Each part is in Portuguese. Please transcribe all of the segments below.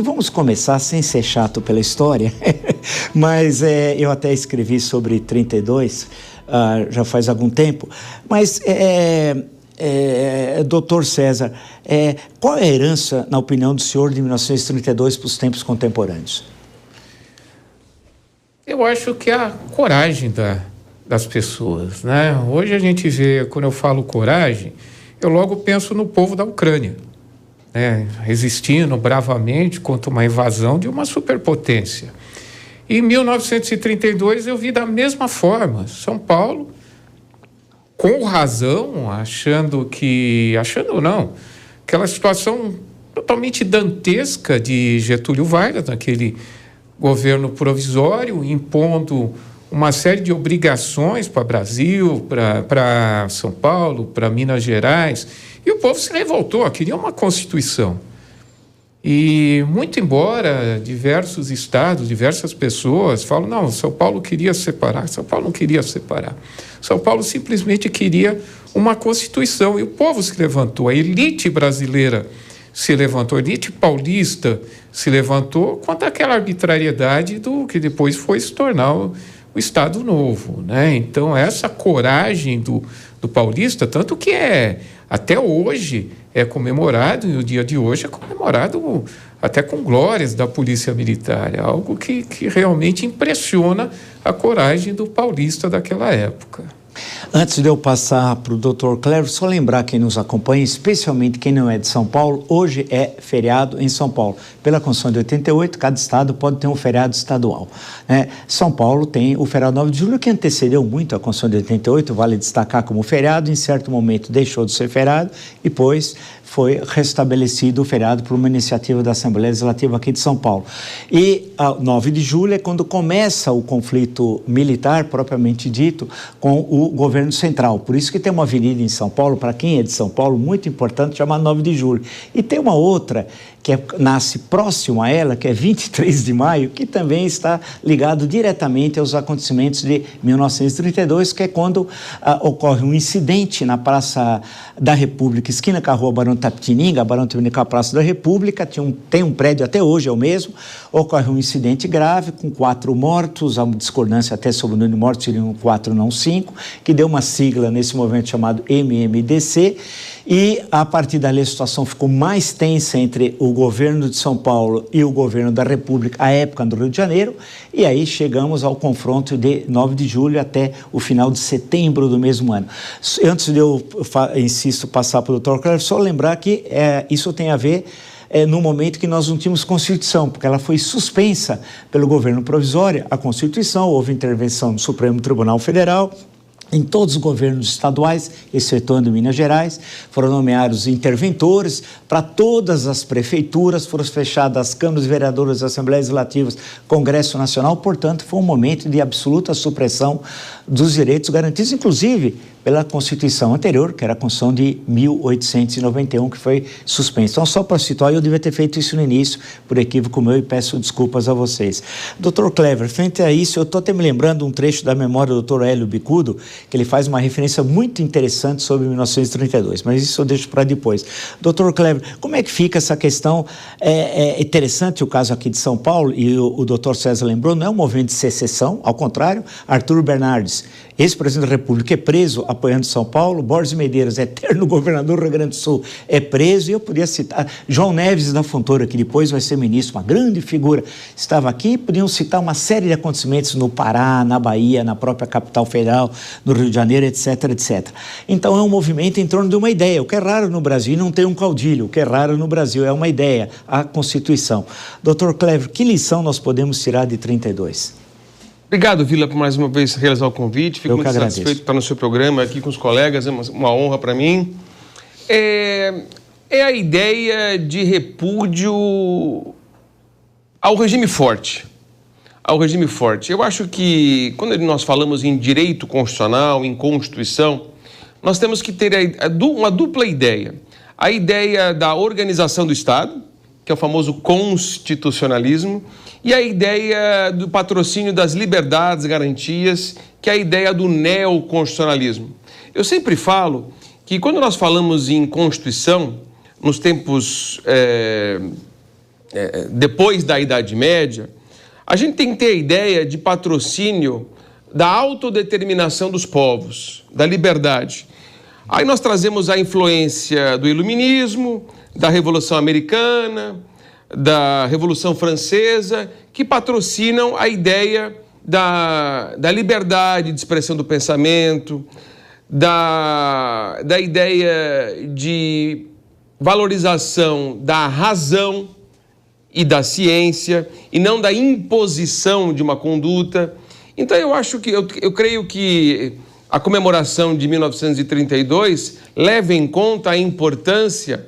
Vamos começar sem ser chato pela história, mas eu até escrevi sobre 32, já faz algum tempo, mas, doutor César, qual é a herança, na opinião do senhor, de 1932 para os tempos contemporâneos? Eu acho que a coragem das pessoas, né? Hoje a gente vê, quando eu falo coragem, eu logo penso no povo da Ucrânia, resistindo bravamente contra uma invasão de uma superpotência. Em 1932 eu vi da mesma forma, São Paulo, com razão, aquela situação totalmente dantesca de Getúlio Vargas, naquele governo provisório, impondo uma série de obrigações para Brasil, para São Paulo, para Minas Gerais. E o povo se revoltou, queria uma Constituição. E, muito embora diversos estados, diversas pessoas falam, não, São Paulo queria separar, São Paulo não queria separar. São Paulo simplesmente queria uma Constituição. E o povo se levantou, a elite brasileira se levantou, a elite paulista se levantou contra aquela arbitrariedade do que depois foi se tornar o Estado Novo, né? Então, essa coragem do paulista, tanto que até hoje é comemorado, e o dia de hoje é comemorado até com glórias da Polícia Militar, é algo que realmente impressiona a coragem do paulista daquela época. Antes de eu passar para o Dr. Cléber, só lembrar quem nos acompanha, especialmente quem não é de São Paulo, hoje é feriado em São Paulo. Pela Constituição de 88, cada estado pode ter um feriado estadual. São Paulo tem o feriado 9 de julho, que antecedeu muito a Constituição de 88, vale destacar como feriado, em certo momento deixou de ser feriado, e depois foi restabelecido o feriado por uma iniciativa da Assembleia Legislativa aqui de São Paulo. E 9 de julho é quando começa o conflito militar, propriamente dito, com o governo central. Por isso que tem uma avenida em São Paulo, para quem é de São Paulo, muito importante, chamada 9 de julho. E tem uma outra que nasce próximo a ela, que é 23 de maio, que também está ligado diretamente aos acontecimentos de 1932, que é quando ocorre um incidente na Praça da República, esquina com a Rua Barão Tapetininga, Barão Tapetininga, a Praça da República, tem um prédio até hoje, é o mesmo, ocorre um incidente grave com 4 mortos, há uma discordância até sobre o número de mortos, seriam 4, não 5, que deu uma sigla nesse movimento chamado MMDC, e a partir dali a situação ficou mais tensa entre o governo de São Paulo e o governo da República, à época do Rio de Janeiro, e aí chegamos ao confronto de 9 de julho até o final de setembro do mesmo ano. Antes de eu, passar para o Dr. Cléber, só lembrar que isso tem a ver no momento que nós não tínhamos Constituição, porque ela foi suspensa pelo governo provisório, a Constituição, houve intervenção no Supremo Tribunal Federal, em todos os governos estaduais, excetuando Minas Gerais, foram nomeados interventores para todas as prefeituras, foram fechadas as câmaras vereadoras, assembleias legislativas, Congresso Nacional, portanto, foi um momento de absoluta supressão dos direitos garantidos, inclusive pela Constituição anterior, que era a Constituição de 1891, que foi suspensa. Então, só para situar, eu devia ter feito isso no início, por equívoco meu, e peço desculpas a vocês. Dr. Cléber, frente a isso, eu estou até me lembrando um trecho da memória do Dr. Hélio Bicudo, que ele faz uma referência muito interessante sobre 1932, mas isso eu deixo para depois. Dr. Cléber, como é que fica essa questão? É interessante o caso aqui de São Paulo, e o Dr. César lembrou, não é um movimento de secessão, ao contrário, Arthur Bernardes, ex-presidente da República, é preso apoiando São Paulo, Borges Medeiros, eterno governador do Rio Grande do Sul, é preso, e eu podia citar João Neves da Fontoura, que depois vai ser ministro, uma grande figura, estava aqui, podiam citar uma série de acontecimentos no Pará, na Bahia, na própria capital federal, no Rio de Janeiro, etc, etc. Então é um movimento em torno de uma ideia, o que é raro no Brasil, não tem um caudilho, o que é raro no Brasil é uma ideia, a Constituição. Dr. Cléber, que lição nós podemos tirar de 32? Obrigado, Vila, por mais uma vez realizar o convite. Fico muito satisfeito de estar no seu programa aqui com os colegas, é uma honra para mim. É a ideia de repúdio ao regime forte. Eu acho que, quando nós falamos em direito constitucional, em Constituição, nós temos que ter uma dupla ideia. A ideia da organização do Estado, que é o famoso constitucionalismo, e a ideia do patrocínio das liberdades, garantias, que é a ideia do neoconstitucionalismo. Eu sempre falo que quando nós falamos em Constituição, nos tempos depois da Idade Média, a gente tem que ter a ideia de patrocínio da autodeterminação dos povos, da liberdade. Aí nós trazemos a influência do Iluminismo, da Revolução Americana, da Revolução Francesa, que patrocinam a ideia da liberdade de expressão do pensamento, da ideia de valorização da razão e da ciência, e não da imposição de uma conduta. Então eu creio que a comemoração de 1932 leva em conta a importância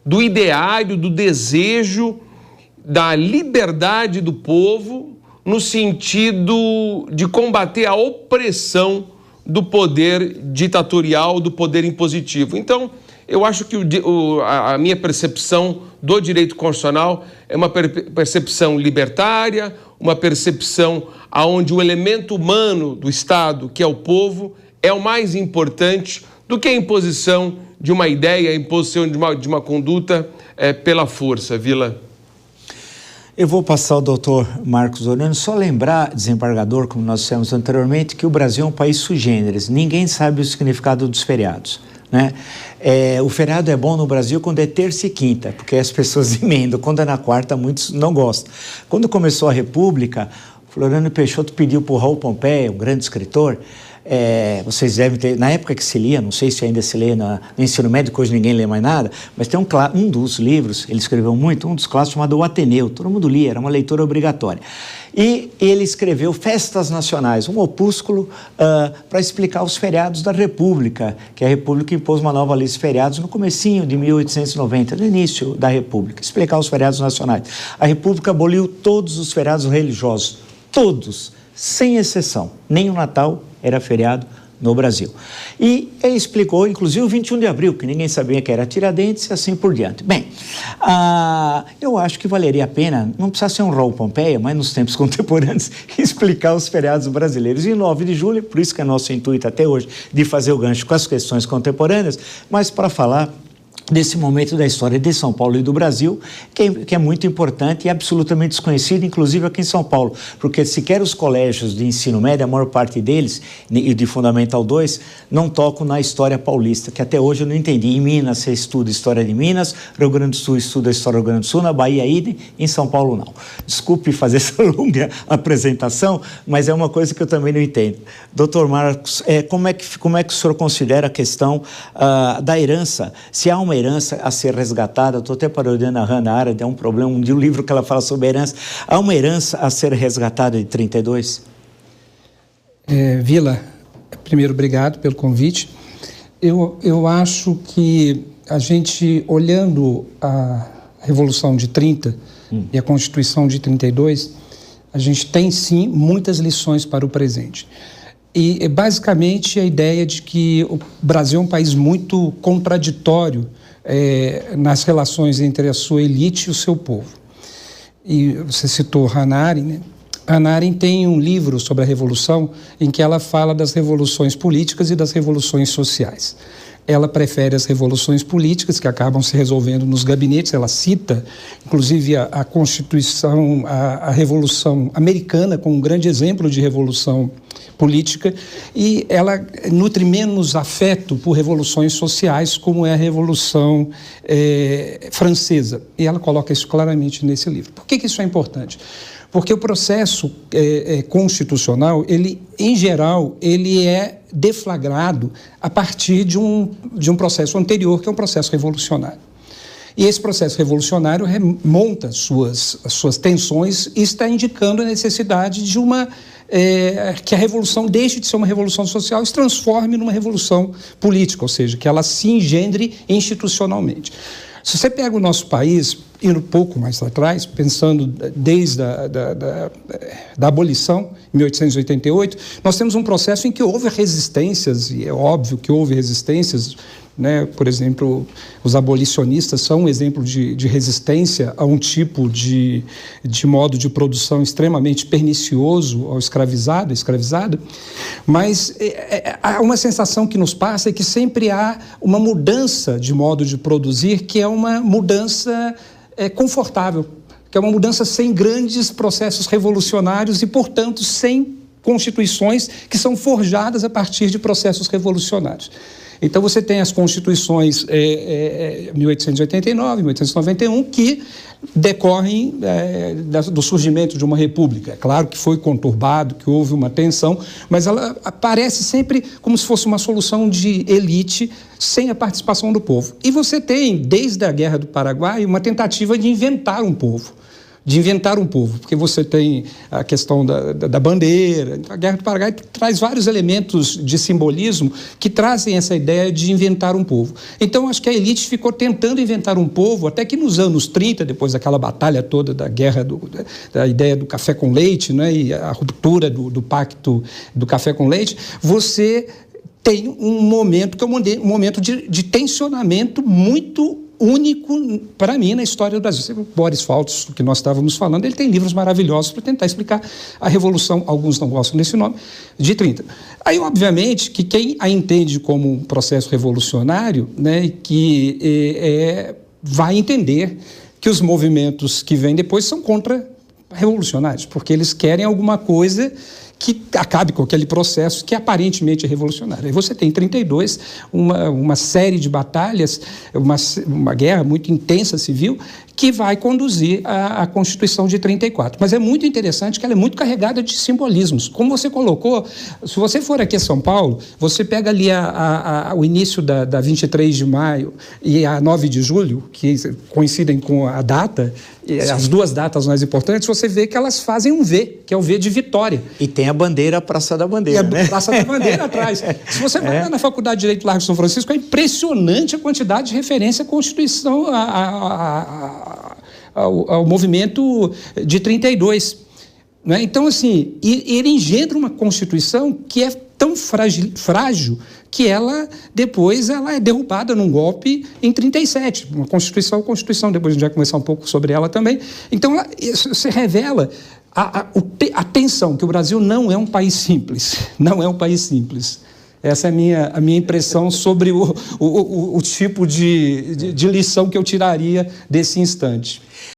do ideário, do desejo, da liberdade do povo, no sentido de combater a opressão do poder ditatorial, do poder impositivo. Então, eu acho que a minha percepção do direito constitucional é uma percepção libertária, uma percepção onde o elemento humano do Estado, que é o povo, é o mais importante do que a imposição de uma ideia, a imposição de uma conduta pela força, Vila. Eu vou passar ao doutor Marcos Orlando, só lembrar, desembargador, como nós dissemos anteriormente, que o Brasil é um país sui generis, ninguém sabe o significado dos feriados, né? O feriado é bom no Brasil quando é terça e quinta, porque as pessoas emendam, quando é na quarta muitos não gostam. Quando começou a República, Floriano Peixoto pediu para o Raul Pompeia, um grande escritor, vocês devem ter, na época que se lia, não sei se ainda se lê no ensino médio, que hoje ninguém lê mais nada, mas tem um dos livros, ele escreveu muito, um dos clássicos chamado O Ateneu, todo mundo lia, era uma leitura obrigatória. E ele escreveu Festas Nacionais, um opúsculo para explicar os feriados da República, que a República impôs uma nova lei de feriados no comecinho de 1890, no início da República, explicar os feriados nacionais. A República aboliu todos os feriados religiosos, todos, sem exceção, nem o Natal era feriado no Brasil. E ele explicou, inclusive, o 21 de abril, que ninguém sabia que era Tiradentes e assim por diante. Bem, eu acho que valeria a pena, não precisa ser um Raul Pompeia, mas nos tempos contemporâneos, explicar os feriados brasileiros. E 9 de julho, por isso que é nosso intuito até hoje, de fazer o gancho com as questões contemporâneas, mas para falar desse momento da história de São Paulo e do Brasil, que é muito importante e absolutamente desconhecido, inclusive aqui em São Paulo, porque sequer os colégios de ensino médio, a maior parte deles, e de Fundamental 2, não tocam na história paulista, que até hoje eu não entendi. Em Minas você estuda história de Minas, Rio Grande do Sul estuda a história do Rio Grande do Sul, na Bahia idem, em São Paulo não. Desculpe fazer essa longa apresentação, mas é uma coisa que eu também não entendo. Doutor Marcos, como é que o senhor considera a questão da herança? Se há uma herança a ser resgatada, estou até parodiando a Hannah Arendt, é um problema, de um livro que ela fala sobre herança. Há uma herança a ser resgatada de 32? Vila, primeiro, obrigado pelo convite. Eu acho que a gente, olhando a Revolução de 30 e a Constituição de 32, a gente tem, sim, muitas lições para o presente. E, basicamente, a ideia de que o Brasil é um país muito contraditório nas relações entre a sua elite e o seu povo. E você citou Hannah Arendt, né? Hannah Arendt tem um livro sobre a Revolução em que ela fala das revoluções políticas e das revoluções sociais. Ela prefere as revoluções políticas, que acabam se resolvendo nos gabinetes. Ela cita, inclusive, a Constituição, a Revolução Americana, como um grande exemplo de revolução política, e ela nutre menos afeto por revoluções sociais, como é a Revolução Francesa. E ela coloca isso claramente nesse livro. Por que isso é importante? Porque o processo constitucional, ele, em geral, ele é deflagrado a partir de um processo anterior, que é um processo revolucionário. E esse processo revolucionário remonta suas tensões e está indicando a necessidade de que a revolução deixe de ser uma revolução social e se transforme numa revolução política, ou seja, que ela se engendre institucionalmente. Se você pega o nosso país, indo um pouco mais atrás, pensando desde da abolição, em 1888, nós temos um processo em que houve resistências, e é óbvio que houve resistências, né? Por exemplo, os abolicionistas são um exemplo de resistência a um tipo de modo de produção extremamente pernicioso ao escravizado, escravizada, mas há uma sensação que nos passa é que sempre há uma mudança de modo de produzir, que é uma mudança confortável, que é uma mudança sem grandes processos revolucionários e, portanto, sem constituições que são forjadas a partir de processos revolucionários. Então, você tem as constituições 1889, 1891, que decorrem do surgimento de uma república. É claro que foi conturbado, que houve uma tensão, mas ela aparece sempre como se fosse uma solução de elite sem a participação do povo. E você tem, desde a Guerra do Paraguai, uma tentativa de inventar um povo. Porque você tem a questão da bandeira. A Guerra do Paraguai traz vários elementos de simbolismo que trazem essa ideia de inventar um povo. Então, acho que a elite ficou tentando inventar um povo, até que nos anos 30, depois daquela batalha toda da guerra, da ideia do café com leite, né, e a ruptura do pacto do café com leite, você tem um momento que é um momento de tensionamento muito único para mim na história do Brasil. O Boris Faltz, que nós estávamos falando, ele tem livros maravilhosos para tentar explicar a Revolução, alguns não gostam desse nome, de 30. Aí, obviamente, que quem a entende como um processo revolucionário, né, que vai entender que os movimentos que vêm depois são contra-revolucionários, porque eles querem alguma coisa que acabe com aquele processo que aparentemente é revolucionário. Aí você tem em 32 uma série de batalhas, uma guerra muito intensa civil, que vai conduzir à Constituição de 34. Mas é muito interessante que ela é muito carregada de simbolismos. Como você colocou, se você for aqui a São Paulo, você pega ali o início da 23 de maio e a 9 de julho, que coincidem com a data, as duas datas mais importantes, você vê que elas fazem um V, que é o V de Vitória. E tem a bandeira, a Praça da Bandeira, né? A Praça da Bandeira atrás. Se você vai lá na Faculdade de Direito Largo de São Francisco, é impressionante a quantidade de referência à Constituição, ao movimento de 32. Né? Então, assim, ele engendra uma Constituição que é tão frágil que depois ela é derrubada num golpe em 37. Uma Constituição, depois a gente vai conversar um pouco sobre ela também. Então, você revela a tensão, que o Brasil não é um país simples. Não é um país simples. Essa é a minha impressão sobre o tipo de lição que eu tiraria desse instante.